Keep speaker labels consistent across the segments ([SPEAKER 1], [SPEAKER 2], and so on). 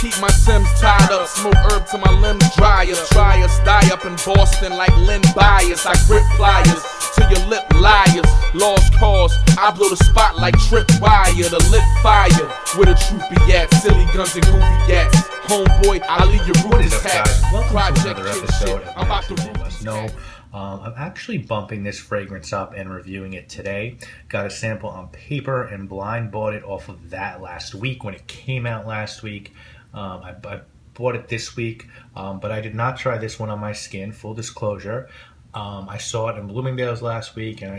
[SPEAKER 1] keep my Sims tied up. Smoke herb till my limbs dry up. Try us, die up in Boston like Lynn Bias. I grip pliers to your lip liars. Lost cause, I blow the spot like tripwire. The lit fire, where the truth be at. Silly guns and goofy gats. Homeboy, I leave your root
[SPEAKER 2] What is up, guys? Welcome to another episode of
[SPEAKER 1] I'm about to
[SPEAKER 2] Maximilan Must Know. I'm actually bumping this fragrance up and reviewing it today. Got a sample on paper and blind bought it off of that last week when it came out last week. I bought it this week, but I did not try this one on my skin, full disclosure. I saw it in Bloomingdale's last week and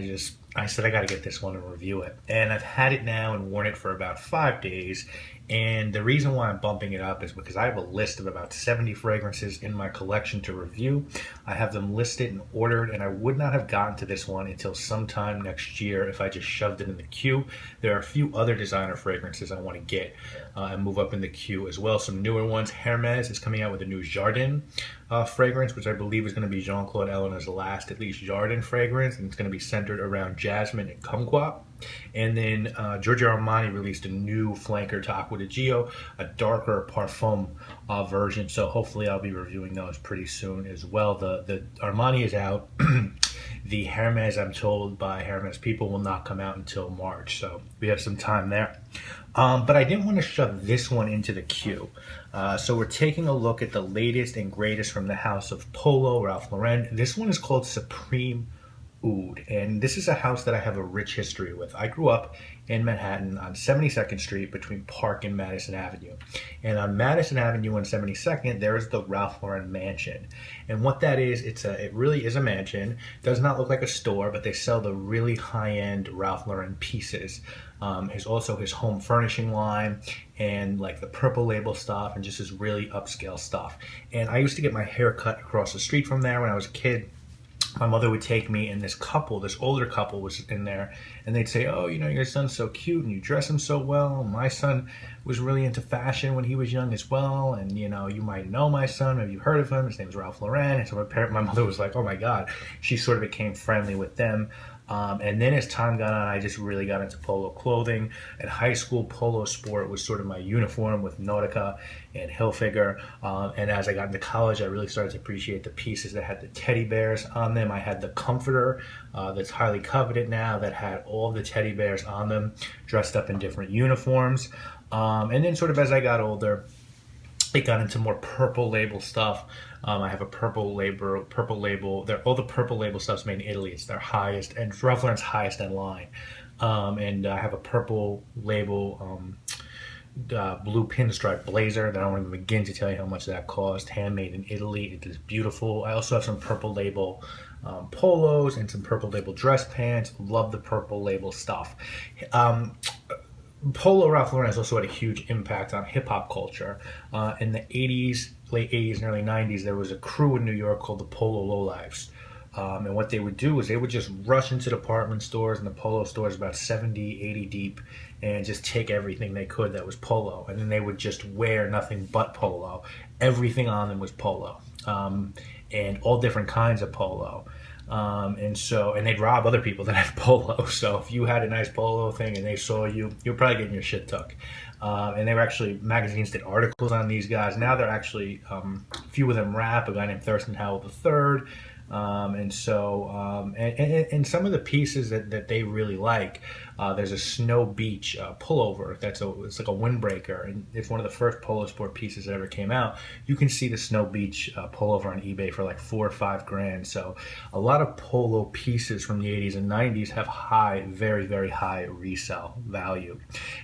[SPEAKER 2] I said I gotta get this one and review it. And I've had it now and worn it for about 5 days. And the reason why I'm bumping it up is because I have a list of about 70 fragrances in my collection to review. I have them listed and ordered, and I would not have gotten to this one until sometime next year if I just shoved it in the queue. There are a few other designer fragrances I want to get and move up in the queue as well. Some newer ones. Hermes is coming out with a new Jardin fragrance, which I believe is going to be Jean-Claude Ellen's last, at least, Jardin fragrance, and it's going to be centered around jasmine and kumquat. And then Giorgio Armani released a new flanker to Acqua di Gio, a darker parfum version. So hopefully I'll be reviewing those pretty soon as well. The Armani is out. The Hermes, I'm told by Hermes people, will not come out until March. So we have some time there. But I didn't want to shove this one into the queue. So we're taking a look at the latest and greatest from the house of Polo, Ralph Lauren. This one is called Supreme Oud, and this is a house that I have a rich history with. I grew up in Manhattan on 72nd Street between Park and Madison Avenue. And on Madison Avenue and 72nd, there is the Ralph Lauren mansion. And what that is, it really is a mansion. Does not look like a store, but they sell the really high-end Ralph Lauren pieces. Also his home furnishing line and like the Purple Label stuff and just his really upscale stuff. And I used to get my hair cut across the street from there when I was a kid. My mother would take me, and this older couple was in there, and they'd say, oh, you know, your son's so cute and you dress him so well. My son was really into fashion when he was young as well, and you know, you might know my son, maybe you've heard of him. His name is Ralph Lauren. And so my mother was like, oh my God. She sort of became friendly with them. And then as time got on, I just really got into Polo clothing. At high school, Polo Sport was sort of my uniform with Nautica and Hilfiger. And as I got into college, I really started to appreciate the pieces that had the teddy bears on them. I had the Comforter that's highly coveted now that had all the teddy bears on them, dressed up in different uniforms. And then sort of as I got older, it got into more Purple Label stuff. I have a Purple Label. All the Purple Label stuff's made in Italy. It's their highest, and Ralph Lauren's highest end line. And I have a Purple Label blue pinstripe blazer that I don't even begin to tell you how much that cost. Handmade in Italy. It is beautiful. I also have some Purple Label polos and some Purple Label dress pants. Love the Purple Label stuff. Polo Ralph Lauren has also had a huge impact on hip-hop culture. In the 80s, late 80s and early 90s, there was a crew in New York called the Polo Lowlifes. And what they would do is they would just rush into department stores and the Polo stores about 70, 80 deep and just take everything they could that was Polo. And then they would just wear nothing but Polo. Everything on them was Polo. And all different kinds of Polo. And they'd rob other people that had Polo. So if you had a nice Polo thing and they saw you, you're probably getting your shit took. And they were actually, magazines did articles on these guys. Now they're actually, a few of them rap, a guy named Thurston Howell III. And some of the pieces that they really like, there's a Snow Beach pullover. It's like a windbreaker, and it's one of the first Polo Sport pieces that ever came out. You can see the Snow Beach pullover on eBay for like $4 or $5 grand. So a lot of Polo pieces from the 80s and 90s have high, very, very high resale value.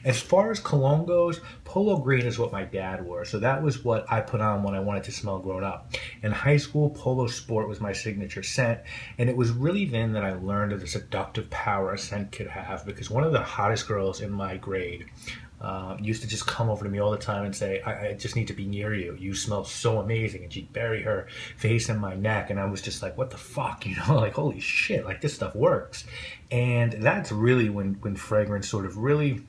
[SPEAKER 2] As far as cologne goes, Polo Green is what my dad wore. So that was what I put on when I wanted to smell grown up. In high school, Polo Sport was my signature scent, and it was really then that I learned of the seductive power a scent could have, because one of the hottest girls in my grade used to just come over to me all the time and say, I just need to be near you. You smell so amazing. And she'd bury her face in my neck, and I was just like, what the fuck, you know, like, holy shit, like, this stuff works. And that's really when fragrance sort of really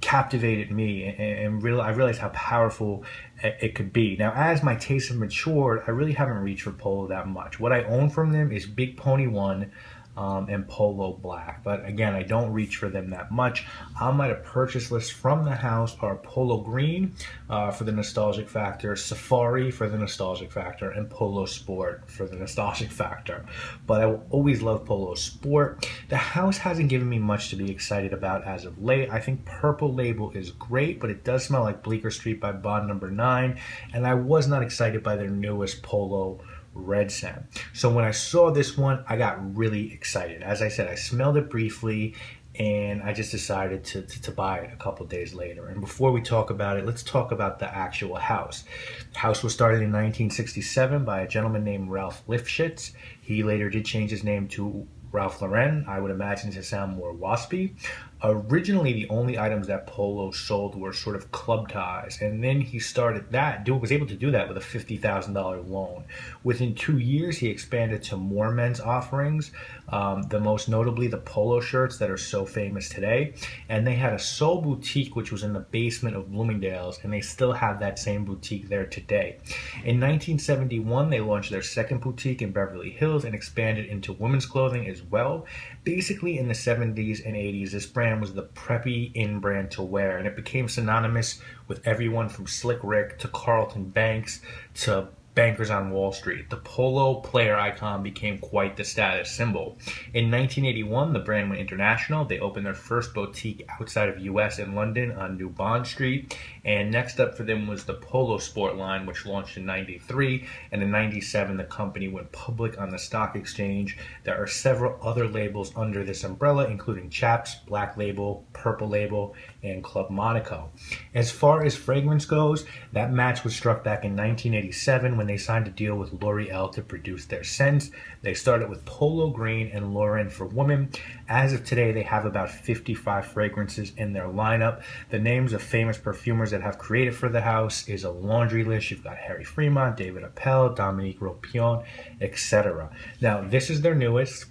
[SPEAKER 2] captivated me, and I realized how powerful it could be. Now, as my tastes have matured, I really haven't reached for Polo that much. What I own from them is Big Pony 1, and Polo Black. But again, I don't reach for them that much. On my purchase list from the house are Polo Green for the nostalgic factor, Safari for the nostalgic factor, and Polo Sport for the nostalgic factor. But I will always love Polo Sport. The house hasn't given me much to be excited about as of late. I think Purple Label is great, but it does smell like Bleecker Street by Bond Number 9, and I was not excited by their newest Polo Red scent. So when I saw this one, I got really excited. As I said, I smelled it briefly, and I just decided to buy it a couple days later. And before we talk about it, let's talk about the actual house. The house was started in 1967 by a gentleman named Ralph Lifshitz. He later did change his name to Ralph Lauren, I would imagine, to sound more waspy. Originally, the only items that Polo sold were sort of club ties, and then he was able to do that with a $50,000 loan. Within 2 years, he expanded to more men's offerings, the most notably the polo shirts that are so famous today. And they had a Soul Boutique, which was in the basement of Bloomingdale's, and they still have that same boutique there today. In 1971, they launched their second boutique in Beverly Hills and expanded into women's clothing as well. Basically, in the 70s and 80s, this brand was the preppy in brand to wear, and it became synonymous with everyone from Slick Rick to Carlton Banks to bankers on Wall Street. The polo player icon became quite the status symbol. In 1981, the brand went international. They opened their first boutique outside of US in London on New Bond Street. And next up for them was the Polo Sport line, which launched in 93. And in 97, the company went public on the stock exchange. There are several other labels under this umbrella, including Chaps, Black Label, Purple Label, and Club Monaco. As far as fragrance goes, that match was struck back in 1987 when they signed a deal with L'Oreal to produce their scents. They started with Polo Green and Lauren for women. As of today, they have about 55 fragrances in their lineup. The names of famous perfumers that have created for the house is a laundry list. You've got Harry Fremont, David Appel, Dominique Ropion, etc. Now, this is their newest.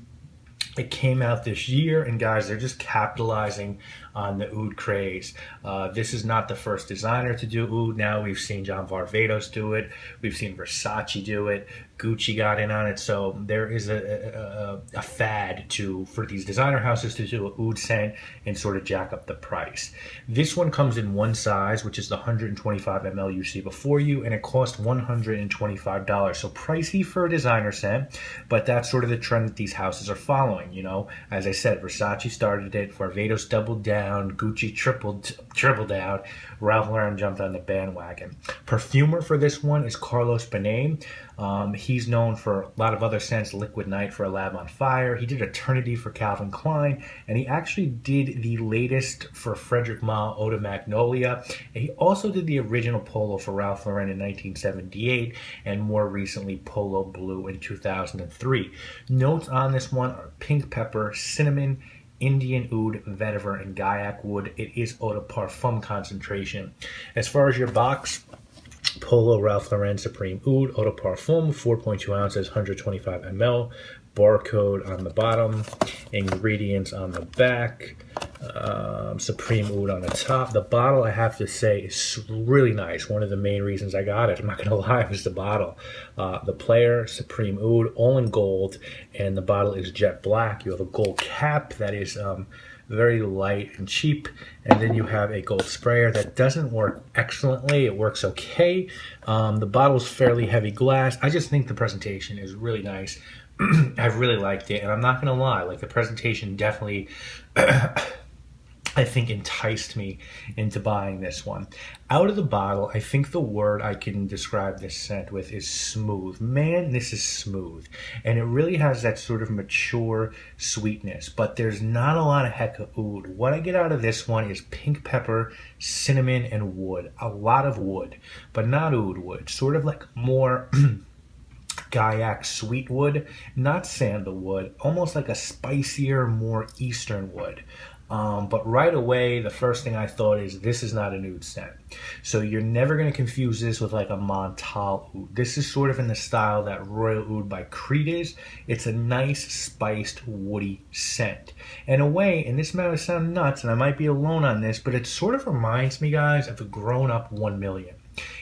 [SPEAKER 2] It came out this year, and guys, they're just capitalizing on the oud craze. This is not the first designer to do oud. Now we've seen John Varvatos do it. We've seen Versace do it. Gucci got in on it. So there is a fad for these designer houses to do an oud scent and sort of jack up the price. This one comes in one size, which is the 125 ml you see before you, and it costs $125. So pricey for a designer scent, but that's sort of the trend that these houses are following. You know, as I said, Versace started it, Varvatos doubled down, Gucci tripled down, Ralph Lauren jumped on the bandwagon. Perfumer for this one is Carlos Benet. He's known for a lot of other scents, Liquid Night for A Lab on Fire. He did Eternity for Calvin Klein, and he actually did the latest for Frederic Malle, Eau de Magnolia. And he also did the original Polo for Ralph Lauren in 1978, and more recently Polo Blue in 2003. Notes on this one are pink pepper, cinnamon, Indian oud, vetiver, and Gaiac wood. It is eau de parfum concentration. As far as your box, Polo Ralph Lauren Supreme Oud, Eau de Parfum, 4.2 ounces, 125 ml. Barcode on the bottom, ingredients on the back, Supreme Oud on the top. The bottle, I have to say, is really nice. One of the main reasons I got it, I'm not going to lie, was the bottle. The player, Supreme Oud, all in gold, and the bottle is jet black. You have a gold cap that is very light and cheap, and then you have a gold sprayer that doesn't work excellently. It works okay. The bottle's fairly heavy glass. I just think the presentation is really nice. I've really liked it, and I'm not gonna lie, like, the presentation definitely I think enticed me into buying this one. Out of the bottle, I think the word I can describe this scent with is smooth. Man, this is smooth. And it really has that sort of mature sweetness, but there's not a lot of heck of oud. What I get out of this one is pink pepper, cinnamon, and wood. A lot of wood, but not oud wood. Sort of like more Gaiac sweet wood, not sandalwood, almost like a spicier, more eastern wood. But right away, the first thing I thought is, this is not an oud scent. So you're never going to confuse this with like a Montal oud. This is sort of in the style that Royal Oud by Creed is. It's a nice, spiced, woody scent. In a way, and this might sound nuts, and I might be alone on this, but it sort of reminds me, guys, of a grown-up 1 Million.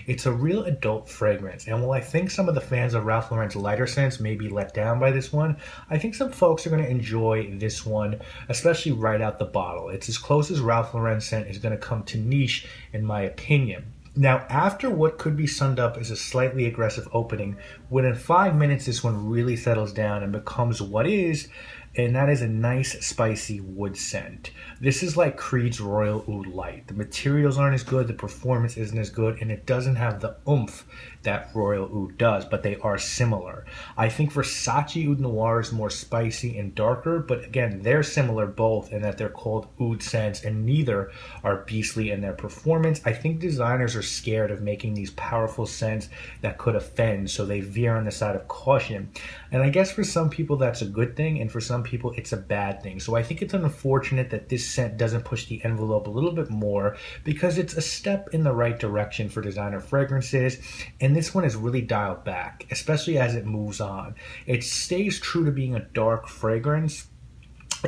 [SPEAKER 2] It's a real adult fragrance, and while I think some of the fans of Ralph Lauren's lighter scents may be let down by this one, I think some folks are going to enjoy this one, especially right out the bottle. It's as close as Ralph Lauren scent is going to come to niche, in my opinion. Now, after what could be summed up as a slightly aggressive opening, within 5 minutes this one really settles down and becomes what is, and that is a nice spicy wood scent. This is like Creed's Royal Oud Light. The materials aren't as good, the performance isn't as good, and it doesn't have the oomph that Royal Oud does, but they are similar. I think Versace Oud Noir is more spicy and darker, but again, they're similar both in that they're called oud scents, and neither are beastly in their performance. I think designers are scared of making these powerful scents that could offend, so they veer on the side of caution. And I guess for some people that's a good thing, and for some people it's a bad thing. So I think it's unfortunate that this scent doesn't push the envelope a little bit more, because it's a step in the right direction for designer fragrances, and this one is really dialed back, especially as it moves on. It stays true to being a dark fragrance,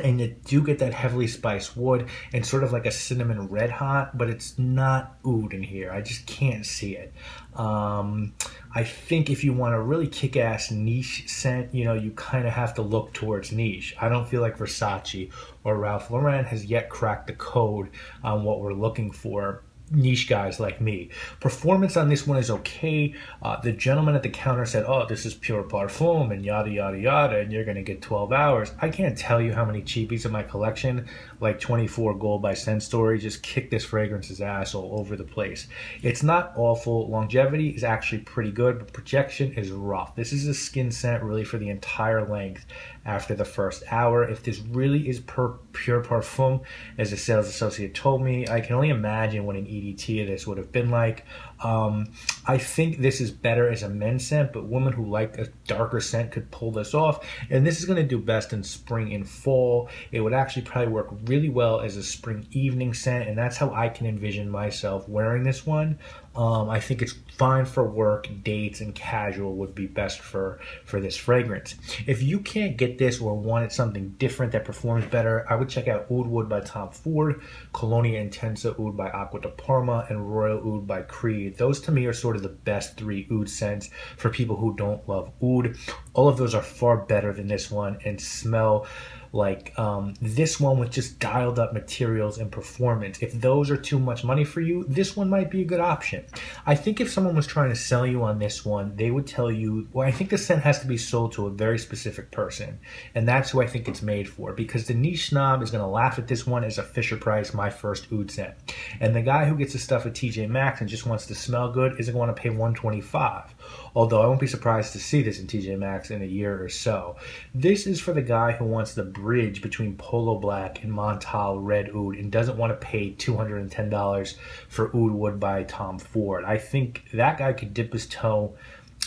[SPEAKER 2] and you do get that heavily spiced wood and sort of like a cinnamon red hot, but it's not oud in here. I just can't see it. I think if you want a really kick-ass niche scent, you kind of have to look towards niche. I don't feel like Versace or Ralph Lauren has yet cracked the code on what we're looking for. Niche guys like me. Performance on this one is okay. The gentleman at the counter said, oh, this is pure parfum and yada yada yada, and you're gonna get 12 hours. I can't tell you how many cheapies in my collection, like 24 Gold by Scent Story, just kick this fragrance's ass all over the place. It's not awful. Longevity is actually pretty good, but projection is rough. This is a skin scent really for the entire length after the first hour. If this really is pure parfum, as a sales associate told me, I can only imagine what an EDT of this would have been like. I think this is better as a men's scent, but women who like a darker scent could pull this off, and this is going to do best in spring and fall. It would actually probably work really well as a spring evening scent, and that's how I can envision myself wearing this one. I think it's fine for work, dates, and casual would be best for this fragrance. If you can't get this or wanted something different that performs better, I would check out Oud Wood by Tom Ford, Colonia Intensa Oud by Acqua di Parma, and Royal Oud by Creed. Those to me are sort of the best 3 oud scents for people who don't love oud. All of those are far better than this one and smell like this one with just dialed up materials and performance. If those are too much money for you, this one might be a good option. I think if someone was trying to sell you on this one, they would tell you, well, I think the scent has to be sold to a very specific person, and that's who I think it's made for, because the niche snob is going to laugh at this one as a Fisher Price my first oud scent, and the guy who gets the stuff at TJ Maxx and just wants to smell good isn't going to pay $125. Although I won't be surprised to see this in TJ Maxx in a year or so. This is for the guy who wants the bridge between Polo Black and Montal Red Oud and doesn't want to pay $210 for Oud Wood by Tom Ford. I think that guy could dip his toe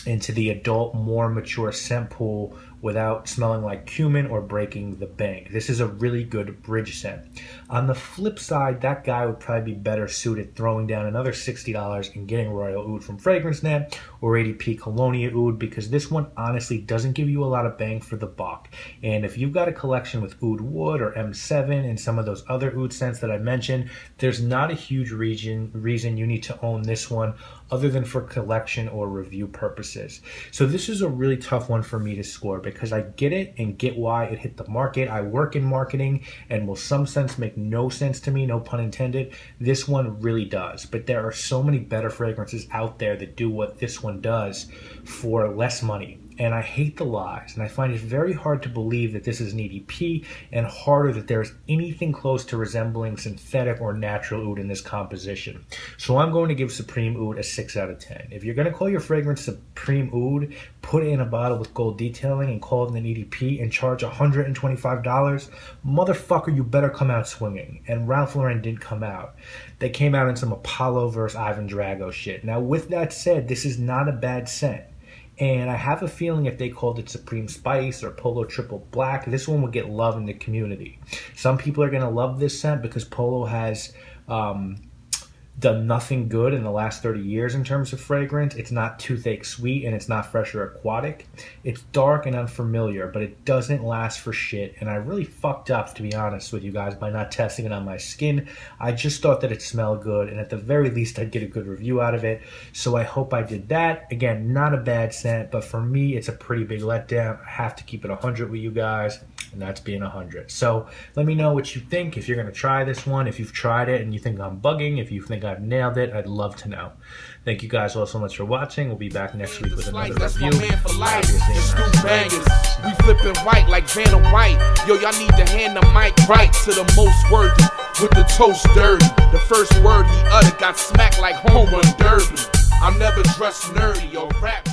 [SPEAKER 2] into the adult, more mature scent pool without smelling like cumin or breaking the bank. This is a really good bridge scent. On the flip side, that guy would probably be better suited throwing down another $60 and getting Royal Oud from FragranceNet or ADP Colonia Oud, because this one honestly doesn't give you a lot of bang for the buck. And if you've got a collection with Oud Wood or M7 and some of those other oud scents that I mentioned, there's not a huge reason you need to own this one other than for collection or review purposes. So this is a really tough one for me to score, because I get it and get why it hit the market. I work in marketing, and will some scents make no sense to me, no pun intended. This one really does, but there are so many better fragrances out there that do what this one does for less money. And I hate the lies, and I find it very hard to believe that this is an EDP, and harder that there is anything close to resembling synthetic or natural oud in this composition. So I'm going to give Supreme Oud a 6 out of 10. If you're going to call your fragrance Supreme Oud, put it in a bottle with gold detailing and call it an EDP and charge $125, motherfucker, you better come out swinging. And Ralph Lauren didn't come out. They came out in some Apollo versus Ivan Drago shit. Now, with that said, this is not a bad scent. And I have a feeling if they called it Supreme Spice or Polo Triple Black, this one would get love in the community. Some people are going to love this scent because Polo has done nothing good in the last 30 years in terms of fragrance. It's not toothache sweet and it's not fresh or aquatic. It's dark and unfamiliar, but it doesn't last for shit. And I really fucked up, to be honest with you guys, by not testing it on my skin. I just thought that it smelled good, and at the very least I'd get a good review out of it. So I hope I did that. Again, not a bad scent, but for me it's a pretty big letdown. I have to keep it 100 with you guys, and that's being 100. So let me know what you think, if you're going to try this one, if you've tried it and you think I'm bugging, if you think I've nailed it, I'd love to know. Thank you guys all so much for watching. We'll be back next week with another review.
[SPEAKER 1] Man for life. It's new bangers. We flipping white like Vanna White. Yo, y'all need to hand the mic right to the most worthy with the toast dirty. The first word he uttered got smacked like home run derby. I'm never dressed nerdy or rap.